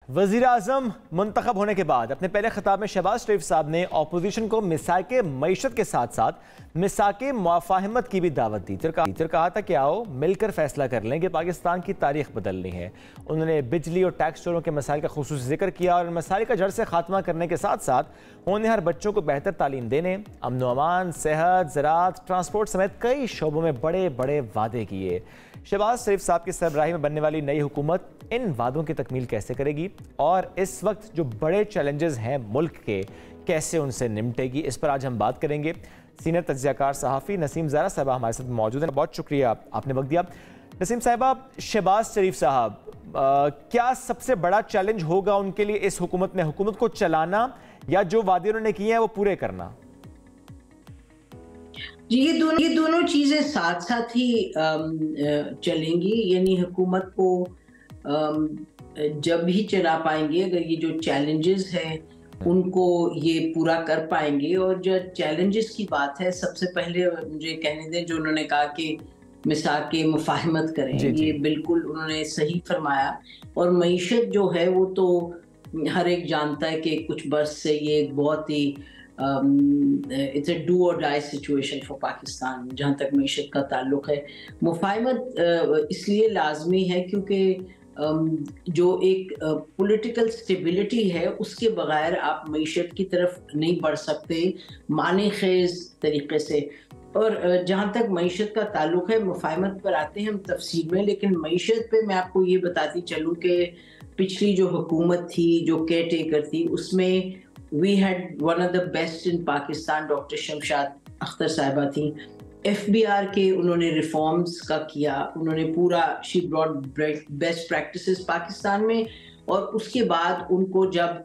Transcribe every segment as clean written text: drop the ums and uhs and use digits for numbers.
वज़ीर आज़म मुंतखब होने के बाद अपने पहले खिताब में शहबाज शरीफ साहब ने अपोजिशन को मिसाके मईशत के साथ साथ मिसाके मुफ़ाहमत की भी दावत दी। फिर कहा था कि आओ मिलकर फैसला कर लें कि पाकिस्तान की तारीख बदलनी है। उन्होंने बिजली और टैक्स चोरों के मसाइल का खुसूसी जिक्र किया और मसाइल का जड़ से खात्मा करने के साथ साथ होनहार बच्चों को बेहतर तालीम देने, अमन व अमान, सेहत, ज़राअत, ट्रांसपोर्ट समेत कई शोबों में बड़े बड़े वादे किए। शहबाज शरीफ साहब की सरबराही में बनने वाली नई हुकूमत इन वादों की तकमील कैसे करेगी और इस वक्त जो बड़े चैलेंजेस हैं मुल्क के, कैसे उनसे निपटेगी, इस पर आज हम बात करेंगे। सीनियर तज्ज़ियाकार सहाफ़ी नसीम ज़ारा साहबा हमारे साथ मौजूद हैं। बहुत शुक्रिया, आपने वक्त दिया। नसीम साहबा, शहबाज शरीफ साहब, क्या सबसे बड़ा चैलेंज होगा उनके लिए इस हुकूमत में हुकूमत को चलाना या जो वादे उन्होंने किए हैं वो पूरे करना? जी, ये दोनों चीजें साथ साथ ही चलेंगी। यानी हुकूमत को जब ही चला पाएंगे, अगर ये जो चैलेंजेस हैं उनको ये पूरा कर पाएंगे। और जो चैलेंजेस की बात है, सबसे पहले मुझे कहने दें, जो उन्होंने कहा कि मिसाके मुफाहमत करें, ये बिल्कुल उन्होंने सही फरमाया। और मईशत जो है वो तो हर एक जानता है कि कुछ बरस से ये बहुत ही इट्स अ डू और डाई सिचुएशन फॉर पाकिस्तान जहाँ तक मईशत का ताल्लुक है। मुफाहमत इसलिए लाजमी है क्योंकि जो एक पॉलिटिकल स्टेबिलिटी है उसके बगैर आप मईशत की तरफ नहीं बढ़ सकते माने खेज तरीके से। और जहाँ तक मईशत का ताल्लुक है, मुफाहमत पर आते हैं हम तफसील में, लेकिन मईशत पे मैं आपको ये बताती चलूँ कि पिछली जो हुकूमत थी, जो केयर टेकर थी, उसमें we had one of the best in Pakistan, doctor Shamshad Akhtar साहिबा थी। FBR के उन्होंने रिफॉर्म्स का किया, उन्होंने पूरा she brought best practices Pakistan में। और उसके बाद उनको जब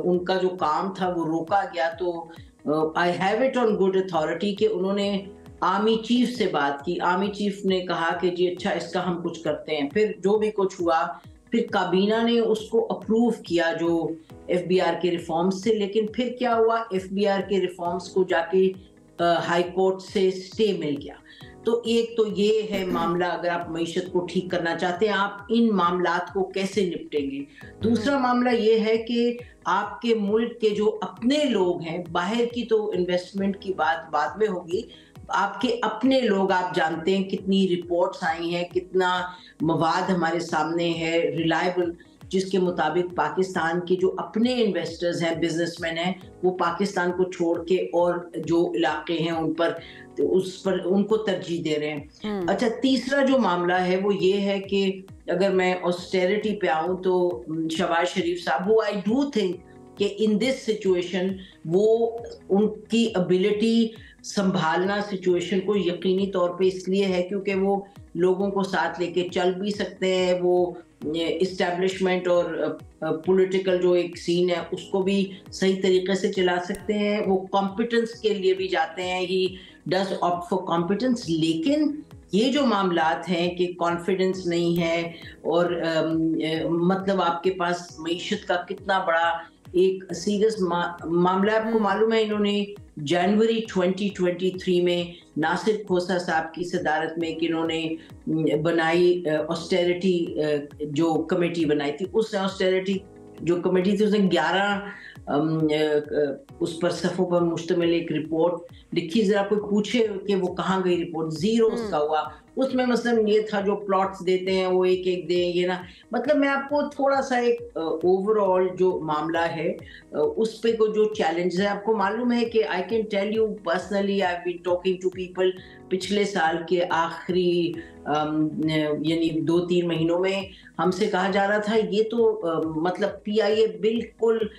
उनका जो काम था वो रोका गया, तो I have it on good authority कि उन्होंने आर्मी चीफ से बात की। आर्मी चीफ ने कहा कि जी अच्छा, इसका हम कुछ करते हैं। फिर जो भी कुछ हुआ, फिर काबीना ने उसको अप्रूव किया जो FBR के रिफॉर्म्स थे। लेकिन फिर क्या हुआ, FBR के रिफॉर्म्स को जाके हाई कोर्ट से स्टे मिल गया। तो एक तो ये है मामला, अगर आप मईशत को ठीक करना चाहते हैं, आप इन मामलात को कैसे निपटेंगे। दूसरा मामला ये है कि आपके मुल्क के जो अपने लोग हैं, बाहर की तो इन्वेस्टमेंट की बात बाद में होगी, आपके अपने लोग, आप जानते हैं कितनी रिपोर्ट्स आई हैं, कितना मवाद हमारे सामने है रिलायबल, जिसके मुताबिक पाकिस्तान के जो अपने इन्वेस्टर्स हैं, बिजनेसमैन हैं, वो पाकिस्तान को छोड़ के और जो इलाके हैं उन पर, तो उस पर उनको तरजीह दे रहे हैं। अच्छा, तीसरा जो मामला है वो ये है कि अगर मैं ऑस्टेरिटी पे आऊँ तो शहबाज शरीफ साहब, वो आई डू थिंक कि इन दिस सिचुएशन वो उनकी एबिलिटी संभालना सिचुएशन को यकीनी तौर पे इसलिए है क्योंकि वो लोगों को साथ लेके चल भी सकते हैं, वो इस्टेब्लिशमेंट और पॉलिटिकल जो एक सीन है उसको भी सही तरीके से चला सकते हैं, वो कॉम्पिटेंस के लिए भी जाते हैं, he does opt for competence. लेकिन ये जो मामलात हैं कि कॉन्फिडेंस नहीं है और मतलब आपके पास मईशत का कितना बड़ा एक सीरियस मामला, आपको मालूम है इन्होंने जनवरी 2023 में नासिर खोसा साहब की सदारत में कि इन्होंने बनाई ऑस्टेरिटी जो कमेटी बनाई थी, उस ऑस्टेरिटी जो कमेटी थी उसने 11 उस पर सफ़ों पर मुश्तमिल एक रिपोर्ट लिखी। जरा कोई पूछे कि वो कहाँ गई रिपोर्ट, जीरो उसका हुआ। उसमें मतलब ये था जो प्लॉट्स देते हैं वो एक एक दें, ये ना, मतलब मैं आपको थोड़ा सा एक ओवरऑल जो मामला है उस पे को जो चैलेंज है, आपको मालूम है कि I can tell you personally, I have been talking to people, पिछले साल के आखिरी यानी 2-3 महीनों में हमसे कहा जा रहा था ये तो मतलब PIA बिल्कुल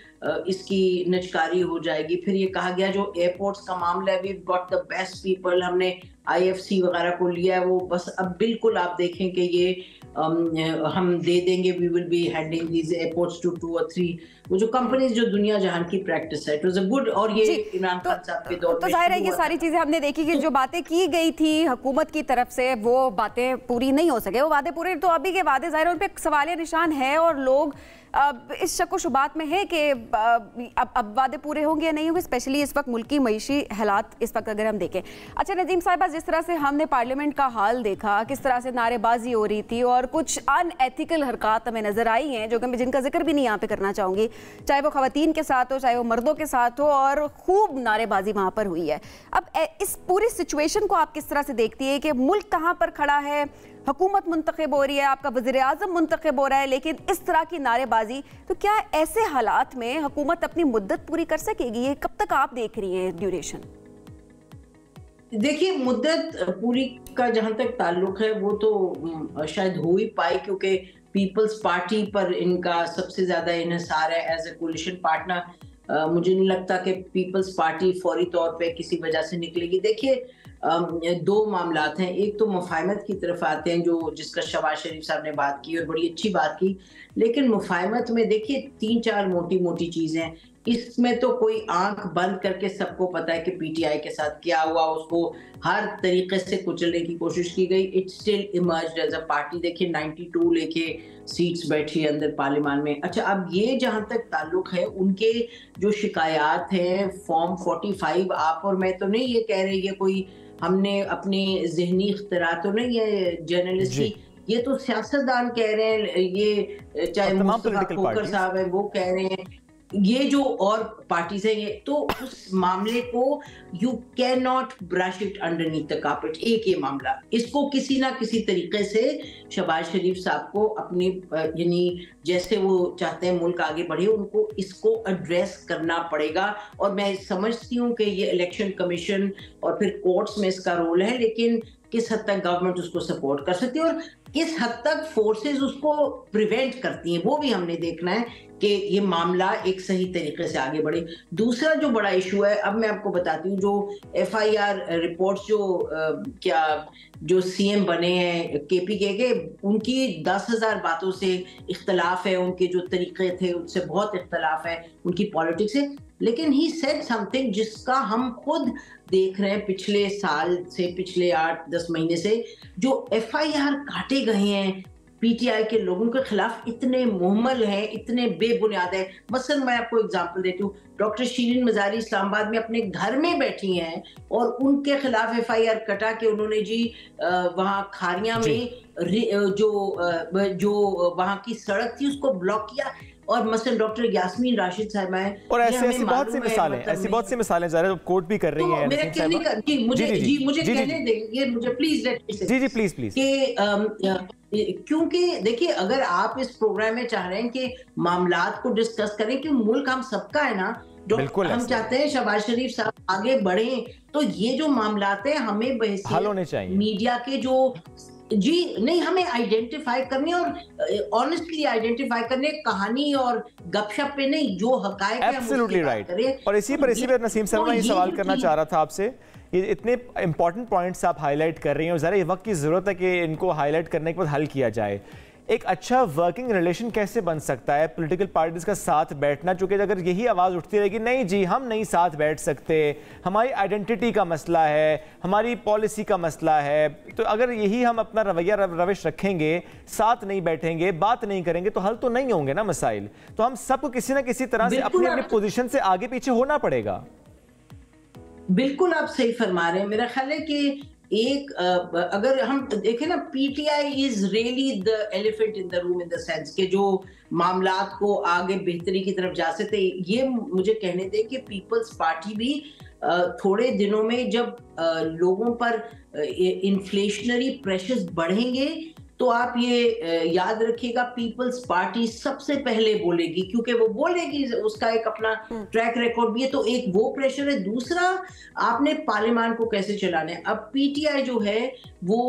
इसकी निचकारी हो जाएगी। फिर ये कहा गया जो एयरपोर्ट्स का मामला है, we got the best people, हमने IFC वगैरह को लिया है, वो बस अब बिल्कुल आप देखें कि ये हम दे देंगे, we will be handing these airports to 2 और 3, वो जो कंपनीज जो दुनिया जहान की प्रैक्टिस है, इट वाज अ गुड। और ये इमरान खान साहब के दौर में तो जाहिर है ये सारी चीजें हमने देखी कि जो बातें की गई थी हुकूमत की तरफ से वो बातें पूरी नहीं हो सके। वो वादे पूरे तो अभी के वादे जाहिर है उन पे सवालिया निशान है और लोग इस शक व शुबात में है कि अब वादे पूरे होंगे या नहीं होंगे, स्पेशली इस वक्त मुल्की मईशी हालात इस वक्त अगर हम देखें। अच्छा नजीम साहिबा, जिस तरह से हमने पार्लियामेंट का हाल देखा, किस तरह से नारेबाजी हो रही थी और कुछ अनएथिकल हरकत हमें नजर आई हैं, जो कि मैं जिनका जिक्र भी नहीं यहाँ पे करना चाहूँगी, चाहे वो खवातीन के साथ हो चाहे वो मर्दों के साथ हो, और खूब नारेबाजी वहाँ पर हुई है। अब इस पूरी सिचुएशन को आप किस तरह से देखती है कि मुल्क कहाँ पर खड़ा है, हुकूमत मुंतखब हो रही है, आपका वज़ीर आज़म मुंतखब हो रहा है, लेकिन इस तरह की नारेबाजी, तो क्या ऐसे हालात में हुकूमत अपनी मुद्दत पूरी कर सकेगी? ये कब तक आप देख रही हैं ड्यूरेशन? देखिए, मुद्दत पूरी का जहां तक ताल्लुक है वो तो शायद हो ही पाए, क्योंकि पीपल्स पार्टी पर इनका सबसे ज्यादा इन्हिसार है एज ए कोलिशन पार्टनर। मुझे नहीं लगता कि पीपल्स पार्टी फौरी तौर पे किसी वजह से निकलेगी। देखिए, दो मामलात हैं। एक तो मुफाहमत की तरफ आते हैं, जो जिसका शहबाज शरीफ साहब ने बात की और बड़ी अच्छी बात की, लेकिन मुफाहमत में देखिए 3-4 मोटी मोटी चीजें हैं। इसमें तो कोई आंख बंद करके सबको पता है कि पीटीआई के साथ क्या हुआ, उसको हर तरीके से कुचलने की कोशिश की गई। It still emerged as a party. देखिए 92 लेके सीट्स बैठी है अंदर पार्लियामान में। अच्छा, अब ये जहां तक ताल्लुक है, उनके जो शिकायत हैं फॉर्म 45, आप और मैं तो नहीं ये कह रहे ये कोई हमने अपनी जहनी इख्तिरा तो नहीं है जर्नलिस्ट की, ये तो सियासतदान कह रहे हैं, ये चाहे मुस्तफा खोकर साहब है वो कह रहे हैं, ये जो और पार्टीज है, ये तो उस मामले को you can not brush it underneath the carpet. एक ये मामला, इसको किसी ना किसी तरीके से शहबाज शरीफ साहब को अपनी यानी जैसे वो चाहते हैं मुल्क आगे बढ़े, उनको इसको एड्रेस करना पड़ेगा। और मैं समझती हूँ कि ये इलेक्शन कमीशन और फिर कोर्ट्स में इसका रोल है, लेकिन किस हद तक गवर्नमेंट उसको सपोर्ट कर सकती है और किस हद तक फोर्सेस उसको प्रिवेंट करती हैं, वो भी हमने देखना है कि ये मामला एक सही तरीके से आगे बढ़े। दूसरा जो बड़ा इशू है, अब मैं आपको बताती हूँ, जो FIR रिपोर्ट्स जो सीएम बने हैं KPK के, उनकी 10,000 बातों से इख्तलाफ है, उनके जो तरीके थे उससे बहुत इख्तलाफ है, उनकी पॉलिटिक्स से। लेकिन ही सेड समथिंग जिसका हम खुद देख रहे हैं पिछले साल से, पिछले 8-10 महीने से, जो FIR काटे गए हैं पीटीआई के लोगों के खिलाफ, इतने मुहम्मल हैं, इतने बेबुनियाद है। मसलन मैं आपको एग्जांपल देती हूँ, डॉक्टर शीरीन मजारी इस्लामाबाद में अपने घर में बैठी हैं और उनके खिलाफ FIR कटा के उन्होंने जी वहाँ खारिया में जो वहाँ की सड़क थी उसको ब्लॉक किया। और मसलन डॉक्टर यास्मीन राशिद साहब हैं, और ऐसी बहुत सी मिसालें, ऐसी बहुत सी मिसालें ज़रा कोर्ट भी कर रही हैं। मेरा कहने का मुझे कहने देंगे, मुझे प्लीज जी प्लीज कि क्योंकि देखिए, अगर आप इस प्रोग्राम में चाह रहे हैं कि मामलात को डिस्कस करें, कि मुल्क हम सबका है ना, हम चाहते हैं शहबाज शरीफ साहब आगे बढ़े, तो ये जो मामलात हैं हमें हल होने चाहिए। मीडिया के जो नहीं, हमें आइडेंटिफाई करने और ऑनेस्टली आइडेंटिफाई करने, कहानी और गपशप पे नहीं, जो हकायक है एब्सोल्युटली राइट। और इसी पर नसीम साहब मैं ये सवाल करना चाह रहा था आपसे, ये इतने इंपॉर्टेंट पॉइंट्स आप हाईलाइट कर रही हैं और ज़रा ये वक्त की ज़रूरत है कि इनको हाईलाइट करने के बाद हल किया जाए। एक अच्छा वर्किंग रिलेशन कैसे बन सकता है पॉलिटिकल पार्टीज का साथ बैठना? चूंकि अगर यही आवाज़ उठती रहेगी नहीं जी हम नहीं साथ बैठ सकते, हमारी आइडेंटिटी का मसला है, हमारी पॉलिसी का मसला है, तो अगर यही हम अपना रवैया रखेंगे, साथ नहीं बैठेंगे, बात नहीं करेंगे, तो हल तो नहीं होंगे ना मसाइल। तो हम सबको किसी ना किसी तरह से अपनी अपनी पोजीशन से आगे पीछे होना पड़ेगा। बिल्कुल आप सही फरमा रहे हैं। मेरा ख्याल है कि एक अगर हम देखें ना, PTI is really the elephant in the room, in the sense के जो मामलात को आगे बेहतरी की तरफ जा सकते। ये मुझे कहने दे कि पीपल्स पार्टी भी थोड़े दिनों में जब लोगों पर इन्फ्लेशनरी प्रेशर्स बढ़ेंगे, तो आप ये याद रखिएगा पीपल्स पार्टी सबसे पहले बोलेगी, क्योंकि वो बोलेगी, उसका एक अपना ट्रैक रिकॉर्ड भी है। तो एक वो प्रेशर है। दूसरा, आपने पार्लियामान को कैसे चलाना है। अब पीटीआई जो है वो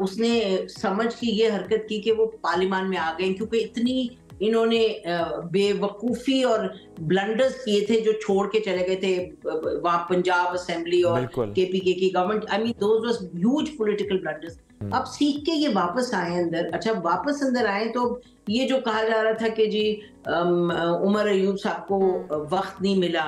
उसने समझ के ये हरकत की कि वो पार्लियामान में आ गए, क्योंकि इतनी इन्होंने बेवकूफ़ी और ब्लंडर्स किए थे जो छोड़ के चले गए थे वहाँ पंजाब असेंबली और KPK की government. I mean those was huge political blunders. अब सीख के ये वापस आए अंदर। अच्छा, वापस अंदर आए तो ये जो कहा जा रहा था कि जी उमर अयूब साहब को वक्त नहीं मिला,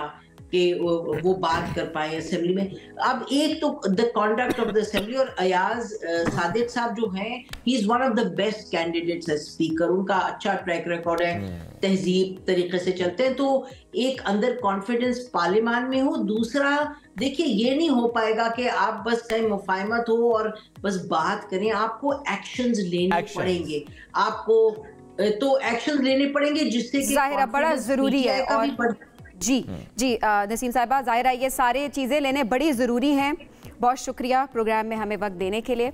कि वो बात कर पाए असेंबली में। अब एक तो the conduct of the assembly, और अयाज सादिक साहब जो हैं, he is one of the best candidates as speaker, उनका अच्छा ट्रैक रिकॉर्ड है, तहजीब तरीके से चलते हैं, तो एक अंदर कॉन्फिडेंस पार्लियामान में हो। दूसरा देखिए, ये नहीं हो पाएगा कि आप बस कहीं मुफाहमत हो और बस बात करें, आपको एक्शंस लेने पड़ेंगे, आपको तो एक्शंस लेने पड़ेंगे जिससे कि जाहिर बड़ा जरूरी है। और जी नसीम साहिबा, जाहिर है ये सारी चीज़ें लेने बड़ी ज़रूरी हैं। बहुत शुक्रिया प्रोग्राम में हमें वक्त देने के लिए।